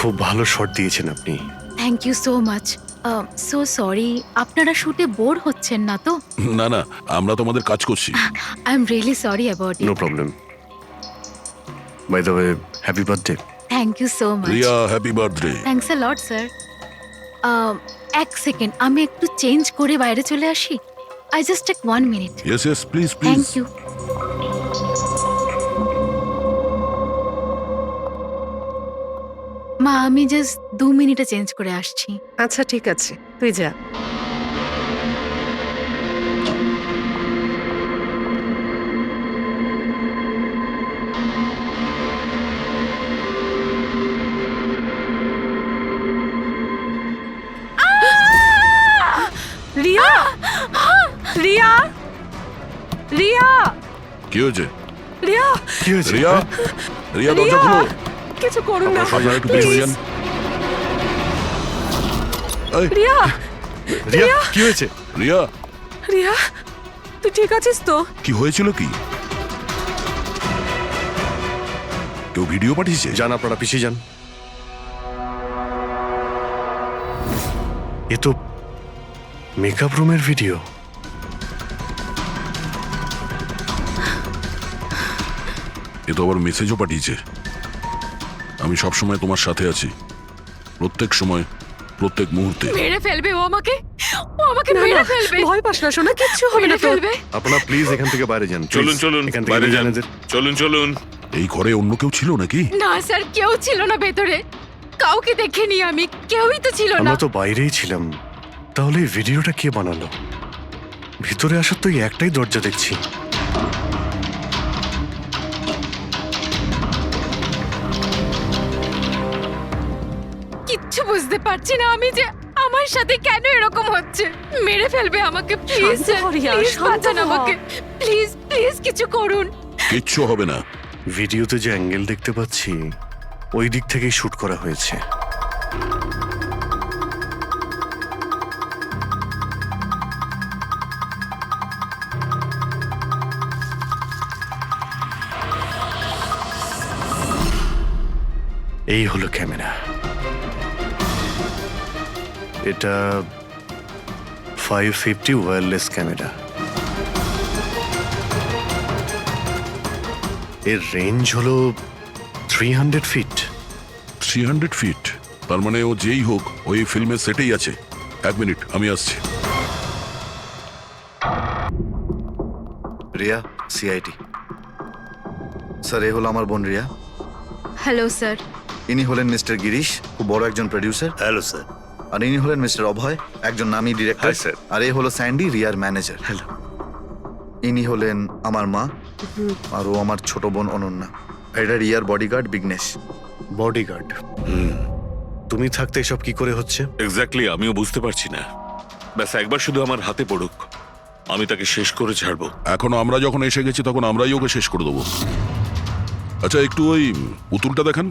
খুব ভালো শট দিয়েছেন আপনি। Thank you so much. So sorry, আপনারা শুটে বোর হচ্ছেন না তো? না না, আমরা তোমাদের কাজ করছি। I am really sorry about no it. Problem. By the way, happy birthday. Thank you so much. Riya, happy birthday. Thanks a lot sir. এক সেকেন্ড, আমি একটু চেঞ্জ করে বাইরে চলে আসি। I just take 1 minute. Yes yes, please please. Thank you. মা, আমি just 2 মিনিটে চেঞ্জ করে আসছি। আচ্ছা ঠিক আছে, তুই যা। রিয়া, রিয়া, রিয়া, কি হয়েছে? রিয়া, কি হয়েছে? রিয়া, রিয়া দরজা রিয়া, খোলো। কিছু করুন না আপনারা একটু পিছনে যান। এই, রিয়া, রিয়া, কি হয়েছে? রিয়া, রিয়া, তুই ঠিক আছিস তো? কি হয়েছিল কি? কেউ ভিডিও পাঠিয়েছে? যান, আপনারা পিছিয়ে যান। এ তো মেকআপ রুমের ভিডিও। এ তো আবার মেসেজও পাঠিয়েছে। আমি সব সময় তোমার সাথে আছি, প্রত্যেক সময়, প্রত্যেক মুহূর্তে। মেরে ফেলবে ও আমাকে, ও আমাকে না, মেরে না, ফেলবে। ভয় পাস না শোনা, কিচ্ছু হবে না মেরে তোর। ফেলবে। আপনারা প্লিজ এখান থেকে বাইরে যান। চলুন please। চলুন এখান থেকে বাইরে যান। ম্যানেজার। চলুন চলুন। এই ঘরে অন্য কেউ ছিল নাকি? না স্যার, কেউ ছিল না ভেতরে। কাউকে দেখিনি আমি, কেউই তো ছিল না। আমরা তো বাইরেই ছিলাম। তাহলে এই ভিডিওটা কে বানালো? ভিতরে আসার তো এই একটাই দরজা দেখছি। কিচ্ছু বুঝতে পারছি না আমি যে আমার সাথে কেন এরকম হচ্ছে। মেরে ফেলবে আমাকে, প্লিজ শান্ত হ রিয়া, প্লিজ শান্ত বাঁচান হ। আমাকে, প্লিজ প্লিজ কিছু করুন। কিচ্ছু হবে না। ভিডিওতে যে অ্যাঙ্গেল দেখতে পাচ্ছি, ওই দিক থেকেই শুট করা হয়েছে। এই হলো ক্যামেরা। এটা 550 ওয়্যারলেস ক্যামেরা। এর রেঞ্জ হলো 300 ফিট। 300 ফিট? তার মানে ও যেই হোক ওই ফিল্মের সেটেই আছে। 1 মিনিট, আমি আসছি। রিয়া, সিআইটি। স্যার, এ হলো আমার বোন রিয়া। Hello sir. ইনি হলেন মিস্টার গিরিশ, খুব বড় একজন প্রডিউসার। Hello sir. আর ইনি হলেন মিস্টার অভয়, একজন নামী ডিরেক্টর। Hi, sir. আর এ হলো স্যান্ডি, রিয়ার ম্যানেজার। হ্যালো। ইনি হলেন আমার মা, আর ও আমার ছোট বোন অনন্যা। এটা রিয়ার বডিগার্ড বিঘ্নেশ। বডিগার্ড? তুমি থাকতে এসব কি করে হচ্ছে? এক্স্যাক্টলি, আমিও বুঝতে পারছি না। ব্যাস একবার শুধু আমার হাতে পড়ুক, আমি তাকে শেষ করে ছাড়বো। এখন আমরা যখন এসে গেছি তখন আমরাই ওকে শেষ করে দেবো। আচ্ছা, একটু ওই পুতুলটা দেখান।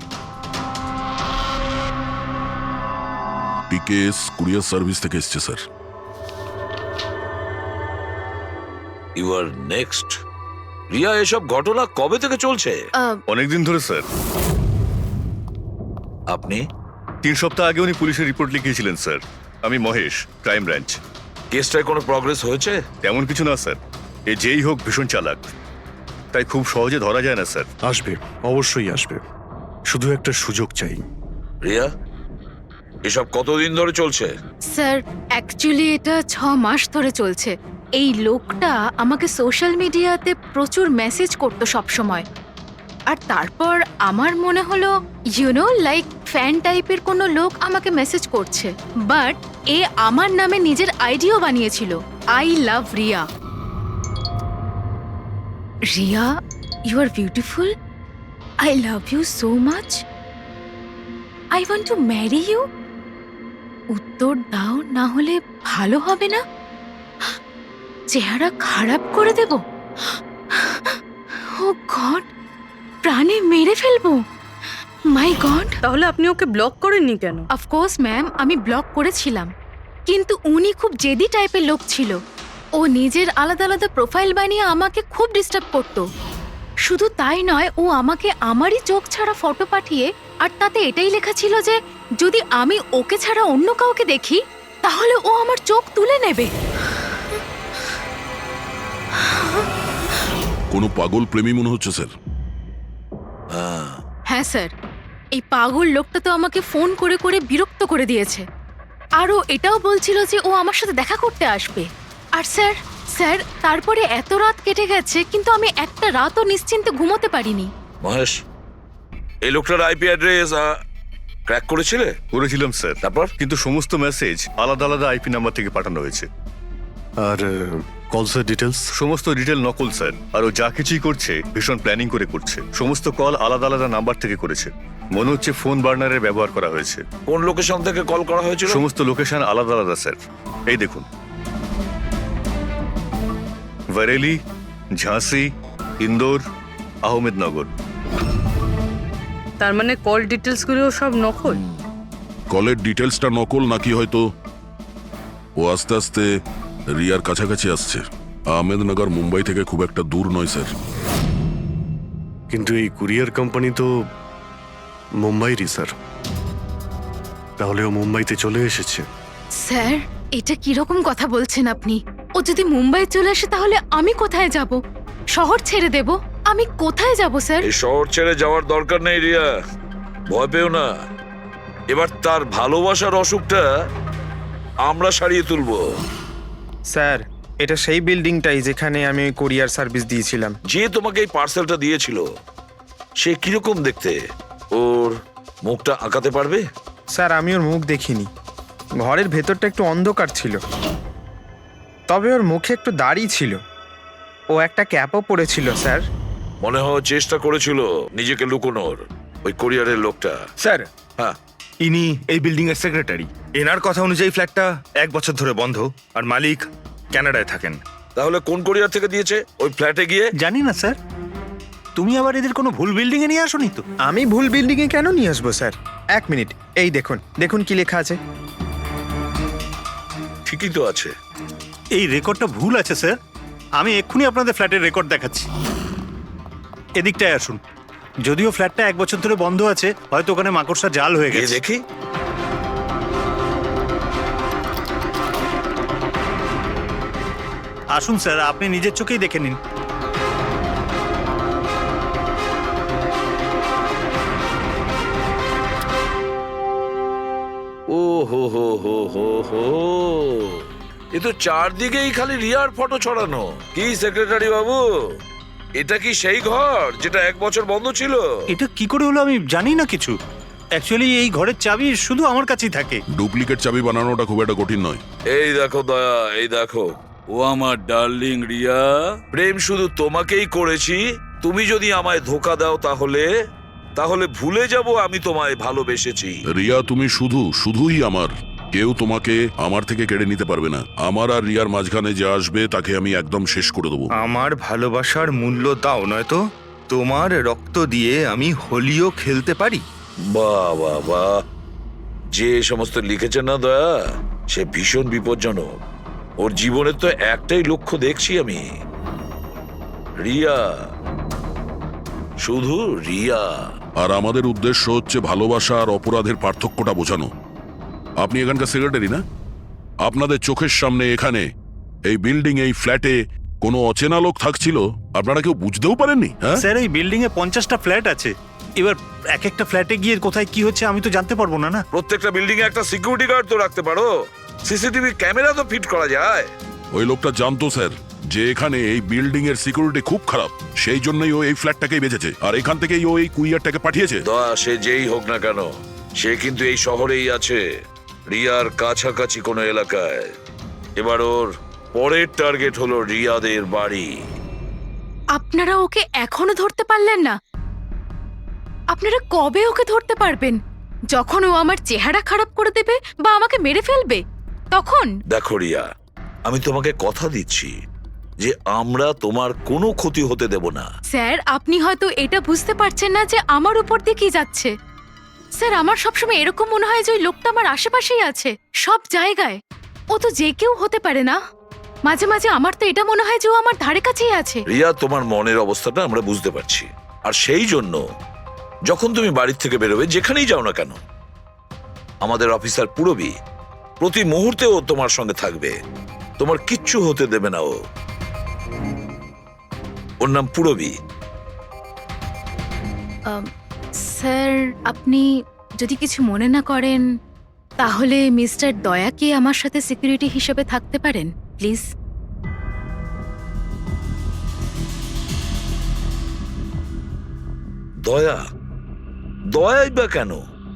পিকেএস কুরিয়ার সার্ভিস থেকে এসছে sir. You are next. Riya, এসব ঘটনা কবে থেকে চলছে? অনেকদিন ধরে স্যার। আপনি 3 সপ্তাহ আগে উনি পুলিশের রিপোর্ট লিখিয়েছিলেন স্যার। আমি মহেশ, ক্রাইম ব্রাঞ্চ। কেসটায় কোনো প্রগ্রেস হয়েছে? তেমন কিছু না স্যার। এ যেই হোক ভীষণ চালাক, তাই খুব সহজে ধরা যায় না স্যার। আসবে, অবশ্যই আসবে। শুধু একটা সুযোগ চাই। রিয়া, এসব কতদিন ধরে চলছে? স্যার, অ্যাকচুয়ালি এটা 6 মাস ধরে চলছে। এই লোকটা আমাকে সোশ্যাল মিডিয়াতে প্রচুর মেসেজ করতো সব সময়। আর তারপর আমার মনে হলো লাইক ফ্যান টাইপের কোনো লোক আমাকে মেসেজ করছে। বাট এ আমার নামে নিজের আইডিও বানিয়েছিল, I love Riya. Riya, you are beautiful. I love you so much. I want to marry you. উত্তর দাও, না হলে ভালো হবে না। চেহারা খারাপ করে দেব। ও গড, প্রাণে মেরে ফেলবো। মাই গড। তাহলে আপনি ওকে ব্লক করেননি কেন? অফকোর্স ম্যাম, আমি ব্লক করেছিলাম, কিন্তু উনি খুব জেদি টাইপের লোক ছিল। ও নিজের আলাদা আলাদা প্রোফাইল বানিয়ে আমাকে খুব ডিস্টার্ব করতো। শুধু তাই নয়, ও আমাকে আমারই চোখ ছাড়া ফটো পাঠিয়ে আর তাতে এটাই লেখা ছিল যে যদি আমি ওকে ছাড়া অন্য কাউকে দেখি তাহলে ও আমার চোখ তুলে নেবে। কোনো পাগল প্রেমী মনে হচ্ছে স্যার। হ্যাঁ স্যার, এই পাগল লোকটা তো আমাকে ফোন করে করে বিরক্ত করে দিয়েছে। আর ও এটাও বলছিল যে ও আমার সাথে দেখা করতে আসবে। আর স্যার স্যার তারপরে এত রাত কেটে গেছে কিন্তু আমি একটা রাতও নিশ্চিন্তে ঘুমোতে পারিনি। মহেশ, এই লোকটার আইপি অ্যাড্রেস ক্র্যাক করেছিলে? করেছিলাম স্যার, তারপর? কিন্তু সমস্ত মেসেজ আলাদা আলাদা আইপি নাম্বার থেকে পাঠানো হয়েছে। আর কলসের ডিটেলস সমস্ত ডিটেল নকল স্যার। আর ও যা কিছুই করছে ভীষণ প্ল্যানিং করে করছে। সমস্ত কল আলাদা আলাদা নাম্বার থেকে করেছে। মনে হচ্ছে ফোন বার্নারের ব্যবহার করা হয়েছে। কোন লোকেশন থেকে কল করা হয়েছিল? সমস্ত লোকেশন আলাদা আলাদা স্যার। এই দেখুন, বরেলি, ঝাঁসি, ইন্দোর, আহমেদনগর। তার মানে কল ডিটেলস গুলো সব নকল। কলের ডিটেলসটা নকল নাকি হয়তো ও আস্তে আস্তে রিয়ার কাছাকাছি আসছে। আহমেদনগর মুম্বাই থেকে খুব একটা দূর নয় স্যার। কিন্তু এই কুরিয়ার কোম্পানি তো মুম্বাইরই স্যার। তাহলে ও মুম্বাইতে চলে এসেছে। স্যার এটা কিরকম কথা বলছেন আপনি? ও যদি মুম্বাই চলে আসে তাহলে আমি কোথায় যাব? শহর ছেড়ে দেব? আমি কোথায় যাব স্যার? এই শহর ছেড়ে যাওয়ার দরকার নেই রিয়া, ভয় পেও না। এবার তার ভালোবাসার অসুখটা আমরা সারিয়ে তুলবো। স্যার, এটা সেই বিল্ডিংটাই যেখানে আমি ওই কোরিয়ার সার্ভিস দিয়েছিলাম। যে তোমাকে এই পার্সেলটা দিয়েছিল সে কিরকম দেখতে? ওর মুখটা আঁকাতে পারবে? স্যার, আমি ওর মুখ দেখিনি। ঘরের ভেতরটা একটু অন্ধকার ছিল, তবে ওর মুখে একটু দাড়ি ছিল। ও একটা ক্যাপও পরেছিল স্যার। মনে হয় চেষ্টা করেছিল নিজেকে লুকোনোর, ওই কোরিয়ারের লোকটা। স্যার, হ্যাঁ, ইনি এই বিল্ডিং এর সেক্রেটারি। এনার কথা অনুযায়ী ফ্ল্যাটটা 1 বছর ধরে বন্ধ, আর মালিক কানাডায় থাকেন। তাহলে কোন কোরিয়ার থেকে দিয়েছে? ওই ফ্ল্যাটে গিয়ে? জানি না স্যার, তুমি আবার এদের কোনো ভুল বিল্ডিং এ নিয়ে আসোনি তো? আমি ভুল বিল্ডিংয়ে কেন নিয়ে আসবো স্যার? 1 মিনিট, এই দেখুন দেখুন কি লেখা আছে। ঠিকই তো আছে। এই রেকর্ডটা ভুল আছে স্যার। আমি এক্ষুনি আপনাদের ফ্ল্যাটের রেকর্ড দেখাচ্ছি। এদিকটায় আসুন। যদিও ফ্ল্যাটটা 1 বছর ধরে বন্ধ আছে, হয়তো ওখানে মাকড়সা জাল হয়ে গিয়ে গেছে। দেখি। আসুন স্যার, আপনি নিজের চোখেই দেখে নিন। ও হো হো হো হো হো, এ তো চারদিকেই খালি রিয়ার ফটো ছড়ানো। কি সেক্রেটারি বাবু, এটা কি সেই ঘর যেটা 1 বছর বন্ধ ছিল? এটা কি করে হলো আমি জানি না কিছু। অ্যাকচুয়ালি এই ঘরের চাবি শুধু আমার কাছেই থাকে। ডুপ্লিকেট চাবি বানানোটা খুব একটা কঠিন নয়। এই দেখো দয়া, এই দেখো। ও আমার ডার্লিং রিয়া, প্রেম শুধু তোমাকেই করেছি। তুমি যদি আমায় ধোকা দাও তাহলে তাহলে ভুলে যাব আমি তোমায় ভালোবেসেছি। রিয়া, তুমি শুধুই আমার। কেউ তোমাকে আমার থেকে কেড়ে নিতে পারবে না। আমার আর রিয়ার মাঝখানে যে আসবে তাকে আমি একদম শেষ করে দেবো। আমার ভালোবাসার মূল্য দাও, নয়তো তোমার রক্ত দিয়ে আমি হোলিও খেলতে পারি। বাহ বাহ বাহ, যে সমস্ত লিখেছে না দয়া, সে ভীষণ বিপজ্জনক। ওর জীবনের তো একটাই লক্ষ্য দেখছি আমি, রিয়া, শুধু রিয়া। আর আমাদের উদ্দেশ্য হচ্ছে ভালোবাসা আর অপরাধের পার্থক্যটা বোঝানো। আপনি এখানকার সেক্রেটারি না? আপনাদের চোখের সামনে এখানে এই বিল্ডিং, এই ফ্ল্যাটে কোনো অচেনা লোক থাকছিল, আপনারা কেউ বুঝতেও পারেননি? হ্যাঁ স্যার, এই বিল্ডিং এ 50টা ফ্ল্যাট আছে। এবার এক একটা ফ্ল্যাটে গিয়ে কোথায় কি হচ্ছে আমি তো জানতে পারবো না। না, প্রত্যেকটা বিল্ডিং এ একটা সিকিউরিটি গার্ড তো রাখতে পারো। সিসিটিভি ক্যামেরা তো ফিট করা যায়। ওই লোকটা জানতো স্যার যে এখানে এই বিল্ডিং এর সিকিউরিটি খুব খারাপ, সেই জন্যই ও এই ফ্ল্যাটটাকেই বেঁচেছে, আর এখান থেকেই ও এই কুইয়ারটাকে পাঠিয়েছে। দয়া, সে যেই হোক না কেন, সে কিন্তু এই শহরেই আছে, রিয়ার কাছাকাছি কোনো এলাকায়। এবার ওর পরের টার্গেট হলো রিয়াদের বাড়ি। আপনারা ওকে এখনো ধরতে পারলেন না? আপনারা কবে ওকে ধরতে পারবেন? যখন ও আমার চেহারা খারাপ করে দেবে বা আমাকে মেরে ফেলবে তখন? দেখো রিয়া, আমি তোমাকে কথা দিচ্ছি যে আমরা তোমার কোনো ক্ষতি হতে দেব না। স্যার, আপনি হয়তো এটা বুঝতে পারছেন না যে আমার উপর দিয়ে কি যাচ্ছে। স্যার, আমার সবসময় এরকম মনে হয় যে ওই লোকটা আমার আশেপাশেই আছে, সব জায়গায়। ও তো যে কেউ হতে পারে না? মাঝে মাঝে আমার তো এটা মনে হয় যে ও আমার ধারে কাছেই আছে। রিয়া, তোমার মনের অবস্থাটা আমরা বুঝতে পারছি, আর সেই জন্য যখন তুমি বাড়ির থেকে বেরোবে, যেখানেই যাও না কেন, আমাদের অফিসার পুরবী প্রতি মুহূর্তে ও তোমার সঙ্গে থাকবে, তোমার কিচ্ছু হতে দেবে না ও। ওর নাম পুরবী। স্যার, আপনি যদি কিছু মনে না করেন তাহলে মিস্টার দয়াকে আমার সাথে সিকিউরিটি হিসেবে থাকতে পারেন প্লিজ। দয়া? দয়াই বা কেন?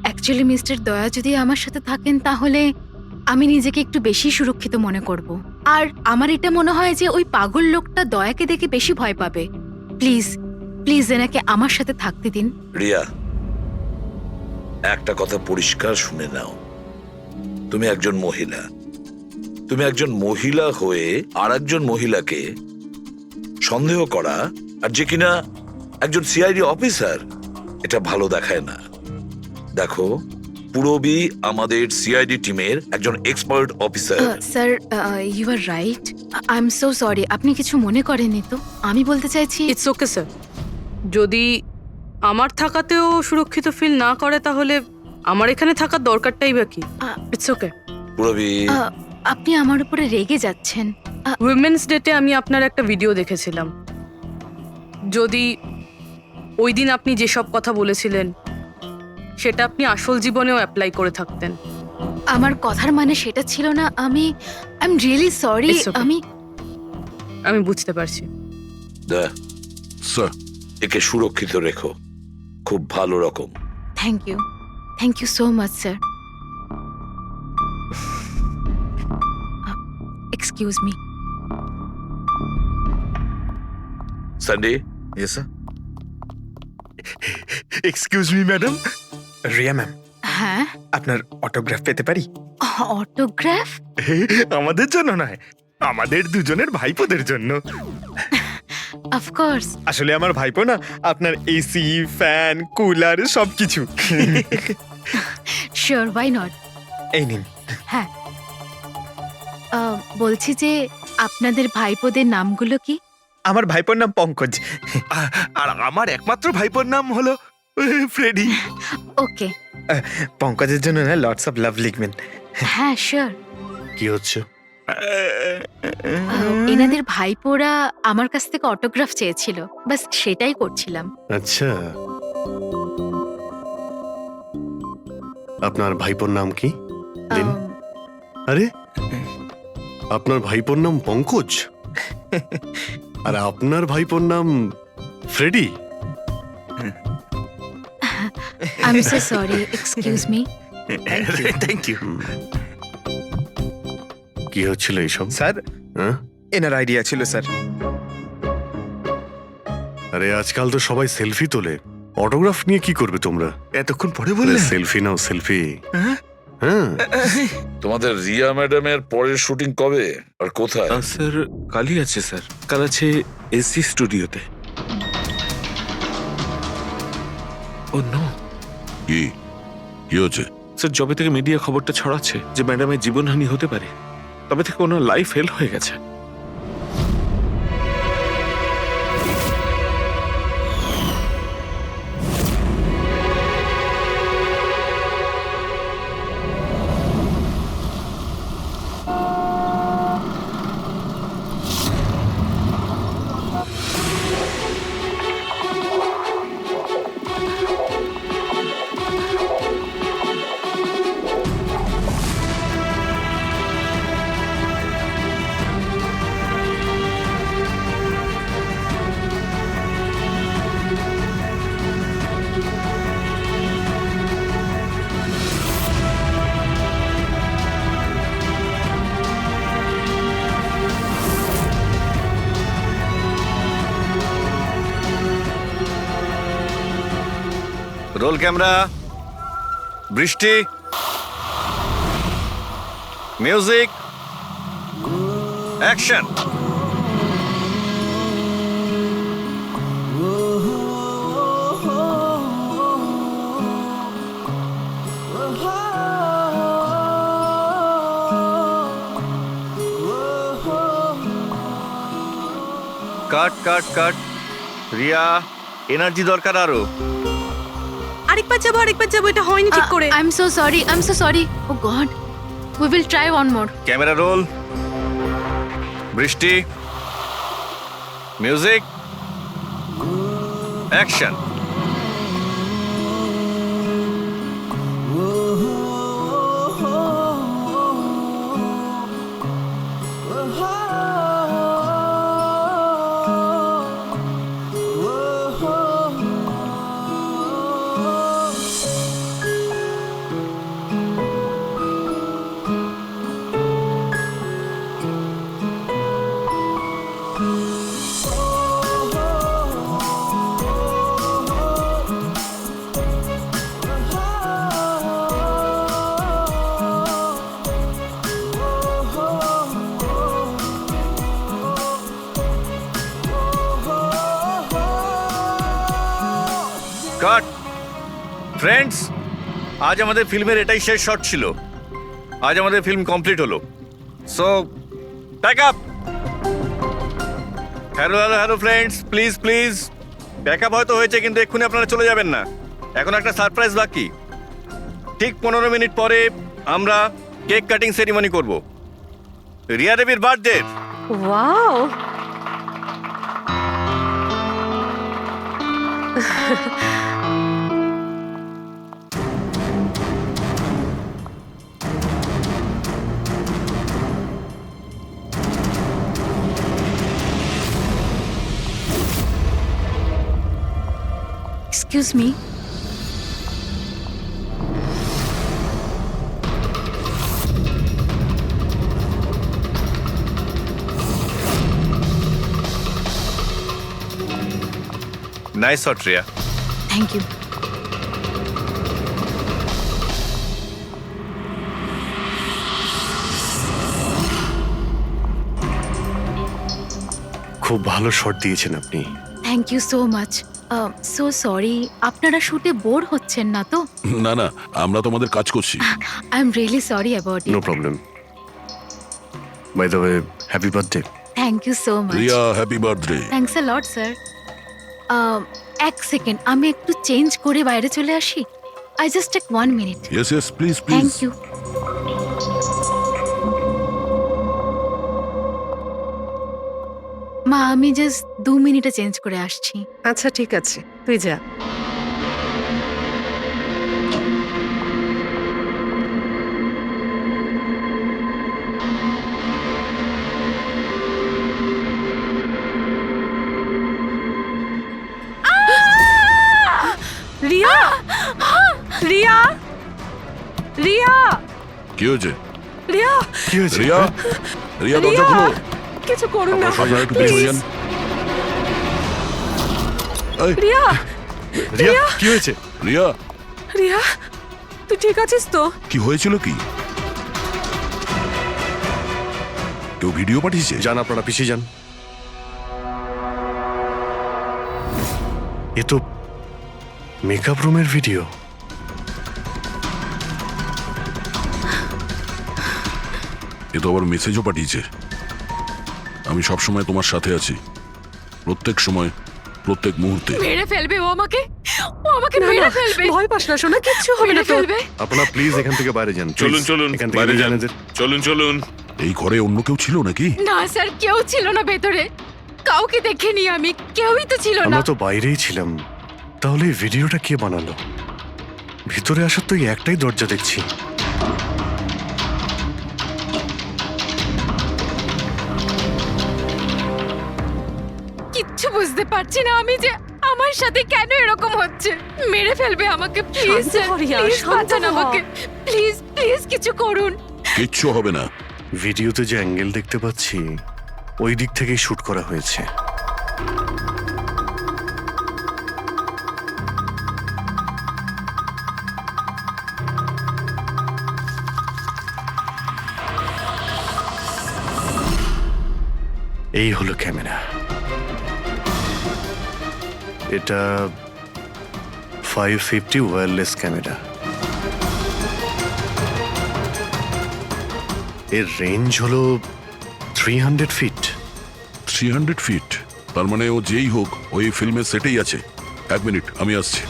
অ্যাকচুয়ালি মিস্টার দয়া যদি আমার সাথে থাকেন তাহলে আমি নিজেকে একটু বেশি সুরক্ষিত মনে করব। আর আমার এটা মনে হয় যে ওই পাগল লোকটা দয়াকে দেখে বেশি ভয় পাবে। প্লিজ প্লিজ এনাকে আমার সাথে থাকতে দিন। রিয়া, একটা কথা পরিষ্কার শুনে নাও, তুমি একজন মহিলা। তুমি একজন মহিলা হয়ে আর একজন মহিলাকে সন্দেহ করা, আর যে কিনা একজন সিআইডি অফিসার, এটা ভালো দেখায় না। দেখো, পুরবী আমাদের সিআইডি টিমের একজন expert officer. Sir, you are right. I am so sorry. আপনি কিছু মনে করেননি তো? আমি বলতে চাইছি ইটস ওকে স্যার, যদি আমার থাকাতেও সুরক্ষিত ফিল না করে তাহলে আমার এখানে থাকার দরকারটাই বা কি? It's okay. পুরবী, আপনি আমার উপরে রেগে যাচ্ছেন। উইমেন্স ডেতে আমি আপনার একটা ভিডিও দেখেছিলাম। যদি ওই দিন আপনি যেসব কথা বলেছিলেন সেটা আপনি আসল জীবনেও অ্যাপ্লাই করে থাকতেন। আমার কথার মানে সেটা ছিল না। I am really sorry. It's okay. আমি বুঝতে পারছি। দয়া, স্যার, একে সুরক্ষিত রেখো, খুব ভালো রকম। Thank you so much sir. Excuse me. Sunday. Yes sir. Excuse me madam. Riya ma'am, হ্যাঁ, আপনার অটোগ্রাফ পেতে পারি? অটোগ্রাফ? আমাদের জন্য নয়, আমাদের দুজনের ভাইপোদের জন্য। অফকোর্স। আসলে আমার ভাইপো না আপনার এসি, ফ্যান, কুলার সবকিছু। Sure, why not. এই নিন। হ্যাঁ, বলছি যে আপনাদের ভাইপোদের নামগুলো কি? আমার ভাইপোর নাম পঙ্কজ, আর আমার একমাত্র ভাইপোর নাম হলো ফ্রেডি। ওকে। পঙ্কজের জন্য না লটস অফ লাভ লিখবেন। হ্যাঁ, শিওর। কি হচ্ছে? এনাদের ভাইপোরা আমার কাছ থেকে অটোগ্রাফ চেয়েছিল, বাস সেটাই করছিলাম। আচ্ছা, আপনার ভাইপোর নাম কি? দিন। আরে, আপনার ভাইপোর নাম পঙ্কজ আর আপনার ভাইপোর নাম Freddy? I am so sorry, excuse me. Thank you. কি হচ্ছিল এইসব? স্যার, হ্যাঁ? এনার আইডিয়া ছিল স্যার। আরে আজকাল তো সবাই সেলফি তোলে, অটোগ্রাফ নিয়ে কি করবে তোমরা? এতক্ষণ পরে বললেন? সেলফি নাও, সেলফি। হ্যাঁ, তোমাদের রিয়া ম্যাডামের পরের শুটিং কবে আর কোথায়? স্যার, কালই আছে স্যার। কাল আছে এসি স্টুডিওতে। ও নো কি কি হচ্ছে? স্যার, যবে থেকে মিডিয়া খবরটা ছড়াচ্ছে যে ম্যাডামের জীবনহানি হতে পারে, তবে থেকে ওনার লাইফ ফেল হয়ে গেছে। রোল ক্যামেরা, বৃষ্টি, music, action. Cut cut cut. Riya, energy দরকার আরো। আরেকবার যাবো এটা হয়নি ঠিক করে। I am so sorry. Oh God, we will try one more. Camera roll. বৃষ্টি, মিউজিক, অ্যাকশন। কাট। ফ্রেন্ডস, আজ আমাদের ফিল্মের এটাই শেষ শট ছিল। আজ আমাদের ফিল্ম কমপ্লিট হলো। So pack up. Hello friends, please pack up হয়তো হয়েছে, কিন্তু এক্ষুনি আপনারা চলে যাবেন না। এখন একটা সারপ্রাইজ বাকি। ঠিক 15 মিনিট পরে আমরা কেক কাটিং সেরিমনি করব রিয়া দেবীর birthday. Wow, excuse me. Nice shot Riya. Thank you. খুব ভালো শট দিয়েছেন আপনি। Thank you so much. So sorry, আপনারা শুটে বোর হচ্ছেন না তো? না, আমরা তোমাদের কাজ করছি। I am really sorry about no it. Problem. By the way, happy birthday. Thank you so much. Riya, happy birthday. Thanks a lot sir. এক সেকেন্ড, আমি একটু চেঞ্জ করে বাইরে চলে আসি। I just take 1 minute. Yes please thank you. মা, আমি just 2 মিনিটে চেঞ্জ করে আসছি। আচ্ছা ঠিক আছে, তুই যা। রিয়া, রিয়া, রিয়া, কি হয়েছে? রিয়া, কি হয়েছে? রিয়া দরজা খুলো। কিছু করুন না। আপনারা একটু পিছনে যান। এই, রিয়া, রিয়া, কি হয়েছে? রিয়া, রিয়া, তুই ঠিক আছিস তো? কি হয়েছিল কি? কেউ ভিডিও পাঠিয়েছে? যান, আপনারা পিছিয়ে যান। এ তো মেকআপ রুমের ভিডিও। এ তো আবার মেসেজও পাঠিয়েছে। আমি সব সময় তোমার সাথে আছি, প্রত্যেক সময়, প্রত্যেক মুহূর্তে। মেরে ফেলবে ও আমাকে। ও আমাকে মেরে ফেলবে। ভয় পাস না সোনা, কিচ্ছু হবে না মেরে তোর। ফেলবে। আপনারা প্লিজ এখান থেকে বাইরে যান। চলুন Please, চলুন এখান থেকে বাইরে যান। এদের। চলুন এই ঘরে অন্য কেউ ছিল নাকি? না স্যার, কেউ ছিল না ভেতরে। কাউকে দেখিনি আমি, কেউই তো ছিল না। আমরা তো বাইরেই ছিলাম। তাহলে এই ভিডিওটা কে বানালো? ভিতরে আসার তো এই একটাই দরজা দেখছি। কিচ্ছু বুঝতে পারছি না আমি যে আমার সাথে কেন এরকম হচ্ছে। মেরে ফেলবে আমাকে। প্লিজ শান্ত হ রিয়া, প্লিজ শান্ত বাঁচান হ। আমাকে। প্লিজ কিছু করুন। কিচ্ছু হবে না। ভিডিওতে যে অ্যাঙ্গেল দেখতে পাচ্ছি, ওই দিক থেকেই শুট করা হয়েছে। এই হলো ক্যামেরা। এটা 550 ওয়্যারলেস ক্যামেরা। এর রেঞ্জ হলো 300 ফিট। 300 ফিট? তার মানে ও যেই হোক ওই ফিল্মের সেটেই আছে। 1 মিনিট, আমি আসছি।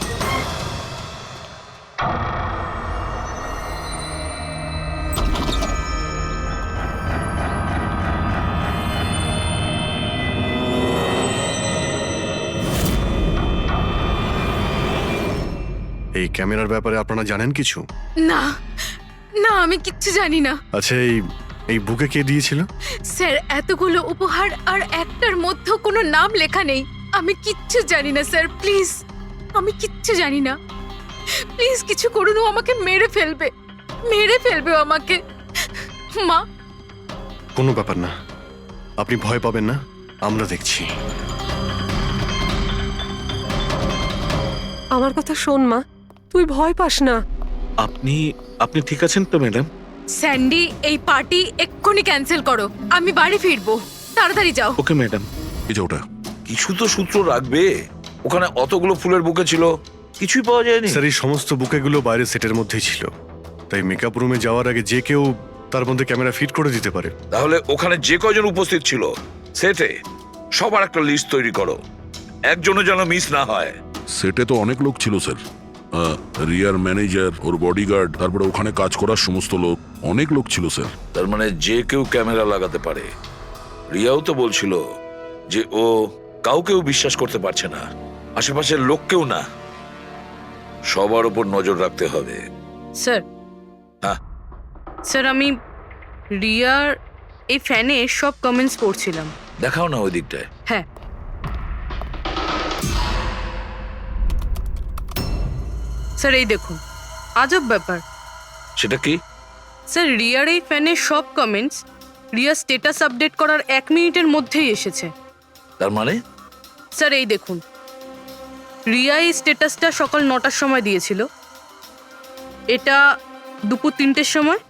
এই ক্যামেরার ব্যাপারে আপনারা জানেন কিছু? না না, আমি কিচ্ছু জানি না আচ্ছা, এই বুকে কে দিয়েছিল? স্যার। এতগুলো উপহার আর একটার মধ্যে কোনো নাম লেখা নেই। আমি কিচ্ছু জানি না স্যার, প্লিজ। আমি কিচ্ছু জানি না, প্লিজ কিছু করুন। ও আমাকে মেরে ফেলবে, মেরে ফেলবে ও আমাকে। মা, কোনো ব্যাপার না, আপনি ভয় পাবেন না, আমরা দেখছি। আমার কথা শোন মা, তুই ভয় পাস না। আপনি ঠিক আছেন তো ম্যাডাম? স্যান্ডি, এই পার্টি এক্ষুনি ক্যান্সেল করো। আমি বাড়ি ফিরবো, তাড়াতাড়ি যাও। Okay madam. এই যে ওটা। কিছু তো সূত্র রাখবে। ওখানে অতগুলো ফুলের বুকে ছিল, কিছুই পাওয়া যায়নি। স্যার, এই সমস্ত বুকেগুলো বাইরে সেটের মধ্যেই ছিল, তাই মেকআপ রুমে যাওয়ার আগে যে কেউ তার মধ্যে ক্যামেরা ফিট করে দিতে পারে। তাহলে ওখানে যে কয়জন উপস্থিত ছিল সেটে সবার একটা লিস্ট তৈরি করো, একজনও যেন মিস না হয়। সেটে তো অনেক লোক ছিল স্যার। রিয়ার ম্যানেজার, ওর বডিগার্ড, তারপরে ওখানে কাজ করার সমস্ত লোক, অনেক লোক ছিল স্যার। তার মানে যে কেউ ক্যামেরা লাগাতে পারে। রিয়াও তো বলছিল যে ও কাউকেও বিশ্বাস করতে পারছে না, আশেপাশের লোককেও না। সবার উপর নজর রাখতে হবে। স্যার, হ্যাঁ স্যার আমি রিয়ার এই ফ্যানে সব কমেন্টস পড়ছিলাম। দেখাও না ওই দিকটায়। হ্যাঁ স্যার, এই দেখুন, আজব ব্যাপার। সেটা কি? স্যার, রিয়ার এই ফ্যানের সব কমেন্টস রিয়ার স্ট্যাটাস আপডেট করার 1 মিনিটের মধ্যেই এসেছে। তার মানে? স্যার, এই দেখুন, রিয়া এই স্ট্যাটাসটা সকাল 9টার সময় দিয়েছিল, এটা দুপুর 3টের সময়,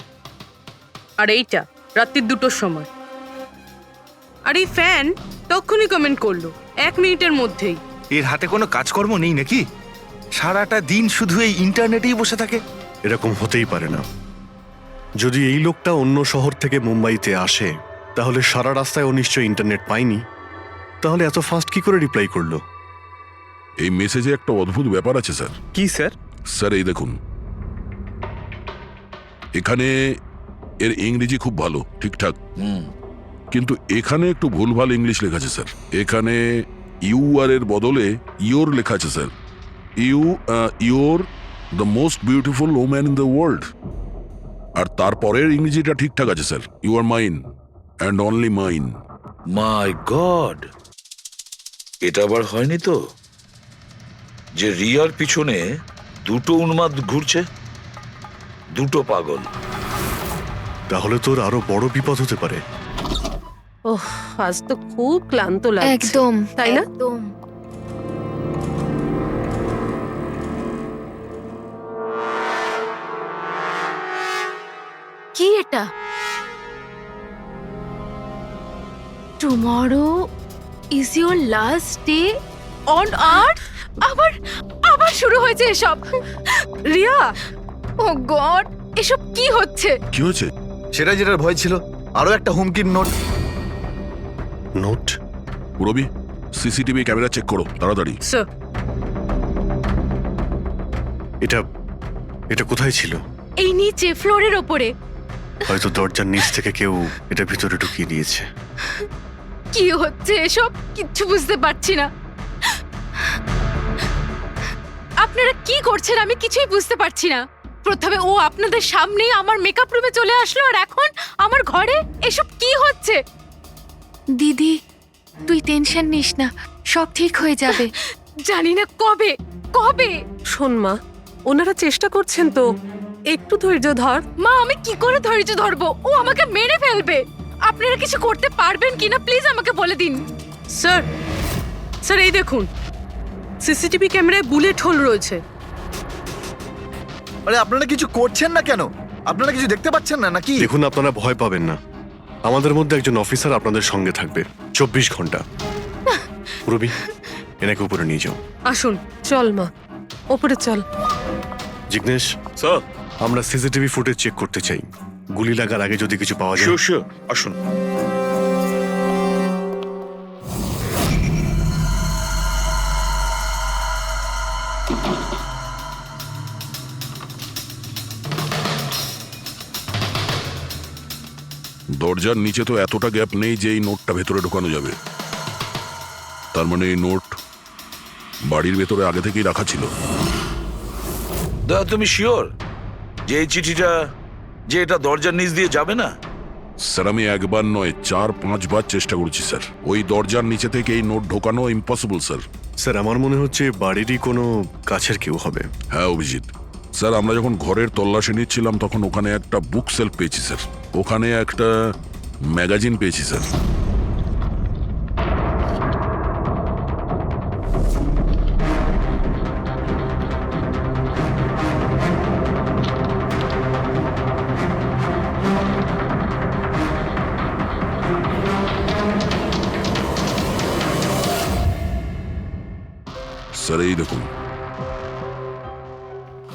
আর এইটা রাত্রি 2টোর সময়। আর এই ফ্যান তখনই কমেন্ট করলো 1 মিনিটের মধ্যেই। এর হাতে কোনো কাজকর্ম নেই নাকি? সারাটা দিন শুধু এই ইন্টারনেটেই বসে থাকে। এরকম হতেই পারে না। যদি এই লোকটা অন্য শহর থেকে মুম্বাইতে আসে, তাহলে সারা রাস্তায় ও নিশ্চয়ই ইন্টারনেট পায়নি। তাহলে এত ফাস্ট কি করে রিপ্লাই করলো? এই মেসেজে একটা অদ্ভুত ব্যাপার আছে স্যার। কি স্যার? স্যার, এই দেখুন, এখানে এর ইংরেজি খুব ভালো, ঠিকঠাক, কিন্তু এখানে একটু ভুলভাল ইংলিশ লেখা আছে স্যার। এখানে ইউ আর এর বদলে ইয়োর লেখা আছে sir. Your the most beautiful woman in the world. আর তারপরের ইংরেজিটা ঠিকঠাক আছে sir, you are mine and only mine. My god, এটা আবার হয়নি তো যে রিয়ার পিছনে দুটো উন্মাদ ঘুরছে, দুটো পাগল। তাহলে তোর আরো বড় বিপদ হতে পারে। ওহ, আজ তো খুব ক্লান্ত লাগছে। একদম, তাই না? একদম। কি এটা? Tomorrow is your last day on earth. আবার শুরু হয়েছে এসব। রিয়া, ও গড, এসব কি হচ্ছে? কি হয়েছে? সেটা যেটার ভয় ছিল, আরো একটা হুমকির নোট। নোট? রবি, সিসিটিভি ক্যামেরা চেক করো তাড়াতাড়ি। স্যার, এটা কোথায় ছিল? এই নিচে ফ্লোরের ওপরে। হয়তো দরজার নিচ থেকে কেউ এটা ভিতরে ঢুকিয়ে দিয়েছে। কি হচ্ছে এসব? কিচ্ছু বুঝতে পারছি না। আপনারা কি করছেন আমি কিছুই বুঝতে পারছি না। প্রথমে ও আপনাদের সামনেই আমার মেকআপ রুমে চলে আসলো, আর এখন আমার ঘরে এসব কি হচ্ছে? দিদি, তুই টেনশন নিস না, সব ঠিক হয়ে যাবে। জানি না কবে কবে। শোন মা, ওনারা চেষ্টা করছেন তো, একটু ধৈর্য ধর। মা, আমি কি করে ধৈর্য ধরবো? ও আমাকে মেরে ফেলবে। আপনারা কিছু করতে পারবেন কিনা প্লিজ আমাকে বলে দিন। স্যার, স্যার এই দেখুন, সিসিটিভি ক্যামেরায় বুলেট হোল রয়েছে। আরে আপনারা কিছু করছেন না কেন? আপনারা কিছু দেখতে পাচ্ছেন না নাকি? দেখুন, আপনারা ভয় পাবেন না, আমাদের মধ্যে একজন অফিসার আপনাদের সঙ্গে থাকবে 24 ঘন্টা। রবি, এনাকে উপরে নিয়ে যাও। আসুন। চল মা, ওপরে চল। জিগ্নেশ স্যার, আমরা সিসিটিভি ফুটেজ চেক করতে চাই। গুলি লাগার আগে যদি কিছু পাওয়া যায়। শিওর, আসুন। দরজার নিচে তো এতটা গ্যাপ নেই যে এই নোটটা ভেতরে ঢোকানো যাবে। তার মানে এই নোট বাড়ির ভেতরে আগে থেকেই রাখা ছিল। দাদা তুমি শিওর যে এই চিঠিটা যে এটা দরজার নিচ দিয়ে যাবে না? স্যার আমি একবার নয় 4-5 বার চেষ্টা করেছি স্যার। ওই দরজার নিচে থেকে এই নোট ঢোকানো ইম্পসিবল স্যার। স্যার আমার মনে হচ্ছে বাড়িরই কোনো কাছের কেউ হবে। হ্যাঁ অভিজিৎ স্যার, আমরা যখন ঘরের তল্লাশি নিচ্ছিলাম তখন ওখানে একটা বুক সেলফ পেয়েছি স্যার। ওখানে একটা ম্যাগাজিন পেয়েছি স্যার। স্যার এই দেখুন,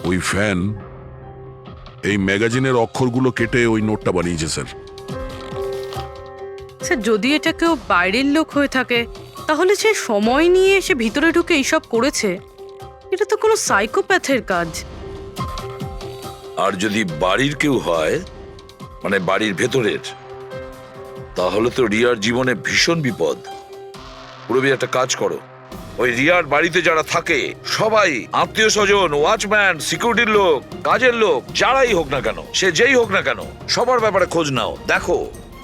ওই ফ্যান এই ম্যাগাজিনের অক্ষরগুলো কেটে ওই নোটটা বানিয়েছে স্যার। স্যার যদি এটা কেউ বাইরের লোক হয়ে থাকে তাহলে সে সময় নিয়ে এসে ভিতরে ঢুকে এইসব করেছে, এটা তো কোনো সাইকোপ্যাথের কাজ। আর যদি বাড়ির কেউ হয়, মানে বাড়ির ভেতরের, তাহলে তো রিয়ার জীবনে ভীষণ বিপদ। পুরবি একটা কাজ করো, ওই রিয়ার বাড়িতে যারা থাকে সবাই আত্মীয় স্বজন, ওয়াচম্যান, সিকিউরিটির লোক, কাজের লোক, যারাই হোক না কেন, সে যেই হোক না কেন, সবার ব্যাপারে খোঁজ নাও। দেখো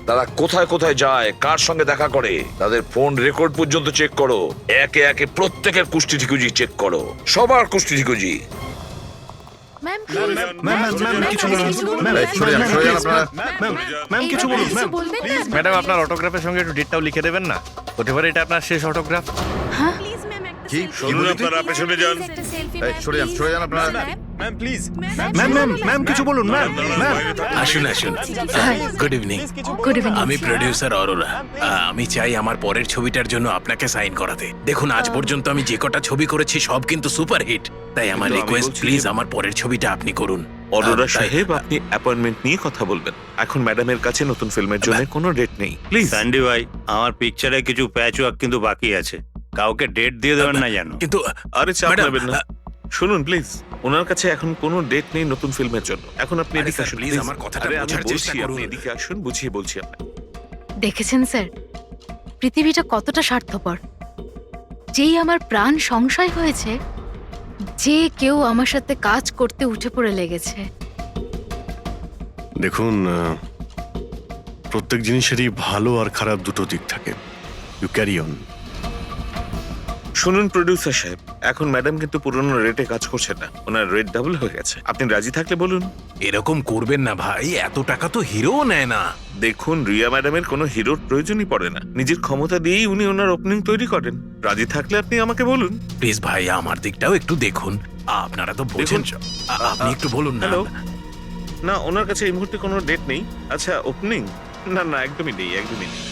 তারা কোথায় কোথায় যায়, কার সঙ্গে দেখা করে, তাদের ফোন রেকর্ড পর্যন্ত চেক করো। একে একে প্রত্যেকের কুষ্টি ঠিকুজি চেক করো, সবার কুষ্টি ঠিকুজি। ম্যাম কিছু বলুন ম্যাম। বলবেন না? ম্যাডাম আপনার অটোগ্রাফের সঙ্গে একটু ডেটটাও লিখে দেবেন না? হতে পারে এটা আপনার শেষ অটোগ্রাফ। কি শুনুন আপনারা পেছনে যান। সরে যান আপনারা। ম্যাম প্লিজ, ম্যাম কিছু বলুন ম্যাম। আসুন আসুন। Good evening. Good evening. আমি প্রডিউসার অরোরা। আমি চাই আমার পরের ছবিটার জন্য আপনাকে সাইন করাতে। দেখুন আজ পর্যন্ত আমি যে কটা ছবি করেছি সব কিন্তু সুপারহিট, তাই আমার কিন্তু আমি রিকোয়েস্ট বলছি প্লিজ আমার পরের ছবিটা আপনি করুন। অরোরা তাই- সাহেব, আপনি অ্যাপয়েন্টমেন্ট নিয়ে কথা বলবেন। এখন ম্যাডামের কাছে নতুন ফিল্মের জন্য কোনো ডেট নেই, প্লিজ। স্যান্ডি ভাই, আমার পিকচারে কিছু প্যাচ ওয়ার্ক কিন্তু বাকি আছে, কাউকে ডেট দিয়ে দেবেন না জানো। কিন্তু আরে চাপ ম্যাডাম, নেবেন না। শুনুন প্লিজ, ওনার কাছে এখন কোনো ডেট নেই নতুন ফিল্মের জন্য। এখন আপনি আরে এদিকে স্যার, আসুন প্লিজ, প্লিজ। আমার কথাটা আরে আমি বোঝার চেষ্টা বলছি, আপনি করুন। এদিকে আসুন, বুঝিয়ে বলছি আপনাকে। দেখেছেন স্যার, পৃথিবীটা কতটা স্বার্থপর। যেই আমার প্রাণ সংশয় হয়েছে, যে কেউ আমার সাথে কাজ করতে উঠে পড়ে লেগেছে। দেখুন প্রত্যেক জিনিসেরই ভালো আর খারাপ দুটো দিক থাকে। You carry on. শুনুন প্রডিউসার সাহেব, এখন ম্যাডাম কিন্তু পুরনো রেটে কাজ করছে না, ওনার রেট ডাবল হয়ে গেছে। আপনি রাজি থাকলে বলুন। এরকম করবেন না ভাই, এত টাকা তো হিরোও নেয় না। দেখুন রিয়া ম্যাডামের কোনো হিরোর প্রয়োজনই পড়ে না, নিজের ক্ষমতা দিয়েই উনি ওনার ওপেনিং তৈরি করেন। রাজি থাকলে আপনি আমাকে বলুন। প্লিজ ভাই, আমার দিকটাও একটু দেখুন। আপনারা তো বোঝেন। আপনি একটু বলুন না। হ্যালো, না ওনার কাছে এই মুহূর্তে কোনো ডেট নেই। আচ্ছা ওপেনিং, না না একদমই নেই, একদমই নেই।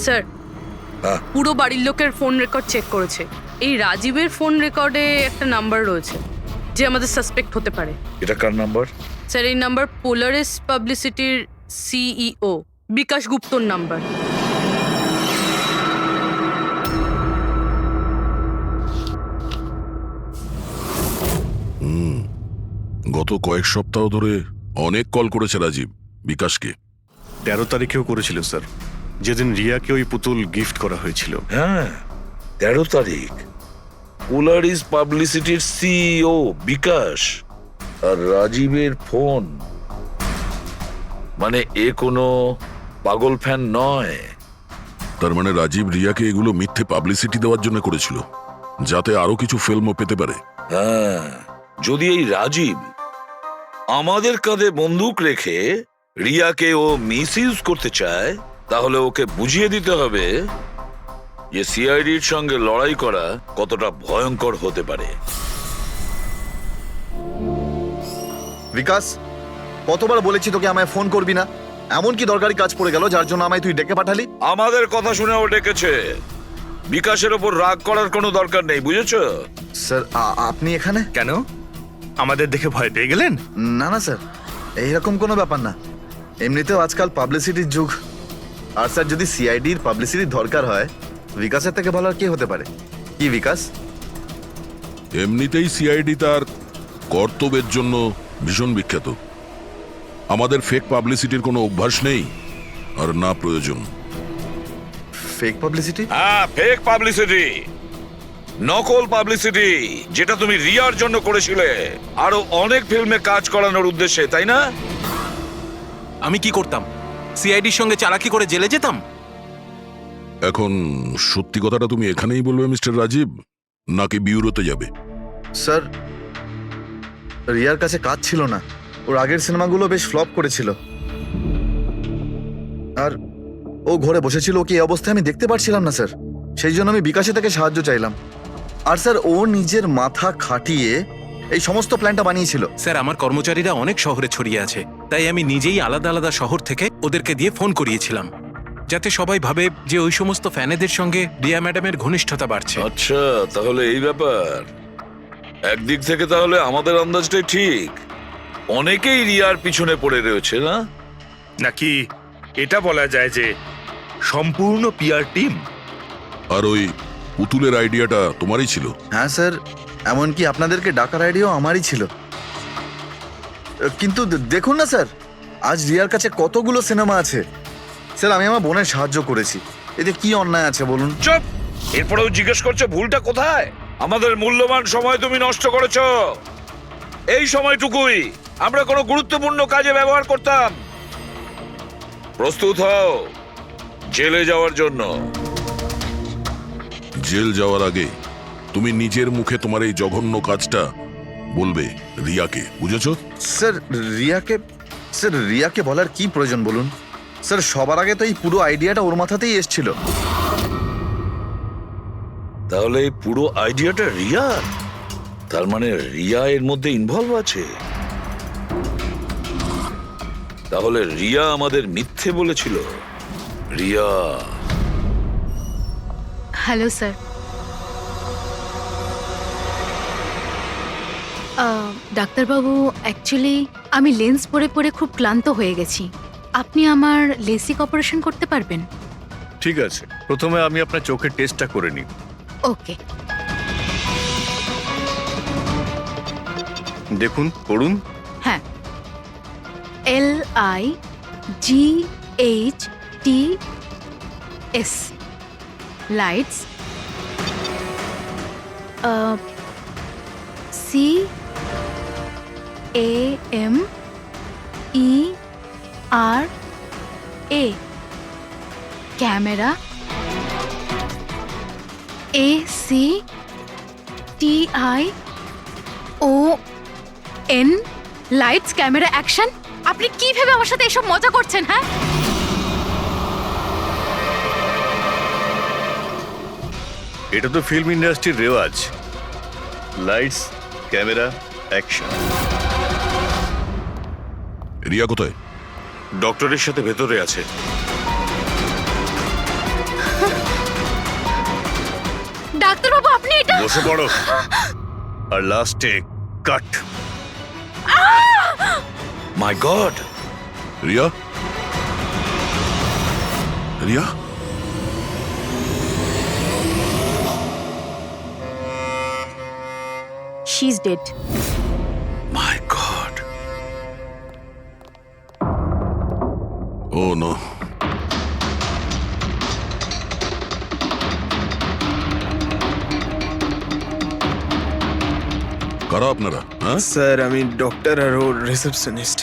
স্যার, হ্যাঁ। পুরো বাড়ির লোকের ফোন রেকর্ড চেক করেছে। এই রাজীবের ফোন রেকর্ডে একটা নাম্বার রয়েছে যে আমাদের সাসপেক্ট হতে পারে। এটা কার নাম্বার? স্যার এই নাম্বার পোলারিস পাবলিসিটির সিইও বিকাশ গুপ্তর নাম্বার। গত কয়েক সপ্তাহ ধরে অনেক কল করেছে রাজীব বিকাশকে। 13 তারিখেও করেছিল স্যার, যেদিন রিয়াকে ওই পুতুল গিফট করা হয়েছিল। হ্যাঁ 13 তারিখ। পোলারিস পাবলিসিটির সিইও বিকাশ আর রাজীবের ফোন, মানে এ কোনো পাগল ফ্যান নয়। তার মানে রাজীব রিয়াকে এগুলো মিথ্যে পাবলিসিটি দেওয়ার জন্য করেছিল, যাতে আরো কিছু ফিল্মও পেতে পারে। হ্যাঁ, যদি এই রাজীব আমাদের কাঁধে বন্দুক রেখে রিয়াকে ও মিসইউজ করতে চায়, তাহলে ওকে বুঝিয়ে দিতে হবে যে সিআইডির সঙ্গে লড়াই করা কতটা ভয়ঙ্কর হতে পারে। বিকাশ, কতবার বলেছি তোকে আমায় ফোন করবি না? এমন কি দরকারি কাজ পড়ে গেল যার জন্য আমায় তুই ডেকে পাঠালি? আমাদের কথা শুনে ও ডেকেছে। বিকাশের ওপর রাগ করার কোনো দরকার নেই, বুঝেছো? স্যার আপনি এখানে? কেন আমাদের দেখে ভয় পেয়ে গেলেন? না না স্যার, এইরকম কোনো ব্যাপার না। এমনিতেও আজকাল পাবলিসিটির যুগ। আর স্যার, যদি সিআইডির পাবলিসিটির দরকার হয়, বিকাশের থেকে ভালো আর কে হতে পারে? কি বিকাশ? এমনিতেই সিআইডি তার কর্তব্যের জন্য ভীষণ বিখ্যাত। আমাদের ফেক পাবলিসিটির কোনো অভ্যাস নেই, আর না প্রয়োজন। Fake publicity? হ্যাঁ, ফেক পাবলিসিটি, নকল পাবলিসিটি, যেটা তুমি রিয়ার জন্য করেছিলে আরো অনেক ফিল্মে কাজ করানোর উদ্দেশ্যে, তাই না? আমি কি করতাম? সিআইডির সঙ্গে চালাকি করে জেলে যেতাম? এখন সত্যি কথাটা তুমি এখানেই বলবে মিস্টার রাজীব, নাকি বিউরোতে যাবে? স্যার, রিয়ার কাছে কাজ ছিল না। ওর আগের সিনেমাগুলো বেশ ফ্লপ করেছিল, আর ও ঘরে বসেছিল। ওকে এই অবস্থায় আমি দেখতে পারছিলাম না স্যার। সেই জন্য আমি বিকাশে থেকে সাহায্য চাইলাম। আর স্যার, ও নিজের মাথা খাটিয়ে এই সমস্ত প্ল্যানটা বানিয়েছিল। স্যার, আমার কর্মচারীরা অনেক শহরে ছড়িয়ে আছে, তাই আমি নিজেই আলাদা আলাদা শহর থেকে ওদেরকে দিয়ে ফোন করিয়েছিলাম, যাতে সবাই ভাবে যে ওই সমস্ত ফ্যানেদের সঙ্গে রিয়া ম্যাডামের ঘনিষ্ঠতা বাড়ছে। আচ্ছা, তাহলে এই ব্যাপার। একদিক থেকে তাহলে আমাদের আন্দাজটাই ঠিক, অনেকেই রিয়ার পিছনে পড়ে রয়েছে, না? নাকি এটা বলা যায় যে সম্পূর্ণ পিআর টিম? আর ওই পুতুলের আইডিয়াটা তোমারই ছিল? হ্যাঁ স্যার, এমনকি আপনাদেরকে ডাকার আইডিয়াও আমারই ছিল। কিন্তু দেখুন না স্যার, আজ রিয়ার কাছে কতগুলো সিনেমা আছে। স্যার, আমি আমার বোনের সাহায্য করেছি, এতে কি অন্যায় আছে বলুন? চুপ! এরপরেও জিজ্ঞেস করছে ভুলটা কোথায়? আমাদের মূল্যবান সময় তুমি নষ্ট করেছো। এই সময়টুকুই আমরা কোনো গুরুত্বপূর্ণ কাজে ব্যবহার করতাম। প্রস্তুত হও জেলে যাওয়ার জন্য। জেল যাওয়ার আগে তুমি নিজের মুখে তোমার এই জঘন্য কাজটা বলবে রিয়াকে, বুঝেছো? স্যার, রিয়াকে বলার কি প্রয়োজন বলুন? স্যার, সবার আগে তো এই পুরো আইডিয়াটা ওর মাথাতেই এসেছিল। তাহলে এই পুরো আইডিয়াটা রিয়া? তার মানে রিয়া এর মধ্যে ইনভলভ আছে? তাহলে রিয়া আমাদের মিথ্যে বলেছিল? রিয়া? Hello sir. ডাক্তারবাবু, অ্যাকচুয়ালি আমি লেন্স পরে পরে খুব ক্লান্ত হয়ে গেছি। আপনি আমার লেসিক অপারেশন করতে পারবেন? ঠিক আছে, প্রথমে আমি আপনার চোখের টেস্টটা করে নিই। ওকে। দেখুন, পড়ুন। হ্যাঁ, LIGHTS, lights. CAMERA, camera. ACTION, lights, camera, action. আপনি কি ভেবে আমার সাথে এসব মজা করছেন? হ্যাঁ, এটা তো ফিল্ম ইন্ডাস্ট্রির রেওয়াজ, লাইটস, ক্যামেরা, অ্যাকশন। রিয়া কোথায়? ডক্টরের সাথে ভেতরে আছে। ডাক্তারবাবু, আপনি এটা বসে পড়ো। আর লাস্টে cut. My god! Riya? Riya? She is dead. My god! Oh no. কারা আপনারা? হ্যাঁ স্যার, আমি ডক্টর আর ওর রিসেপশনিস্ট।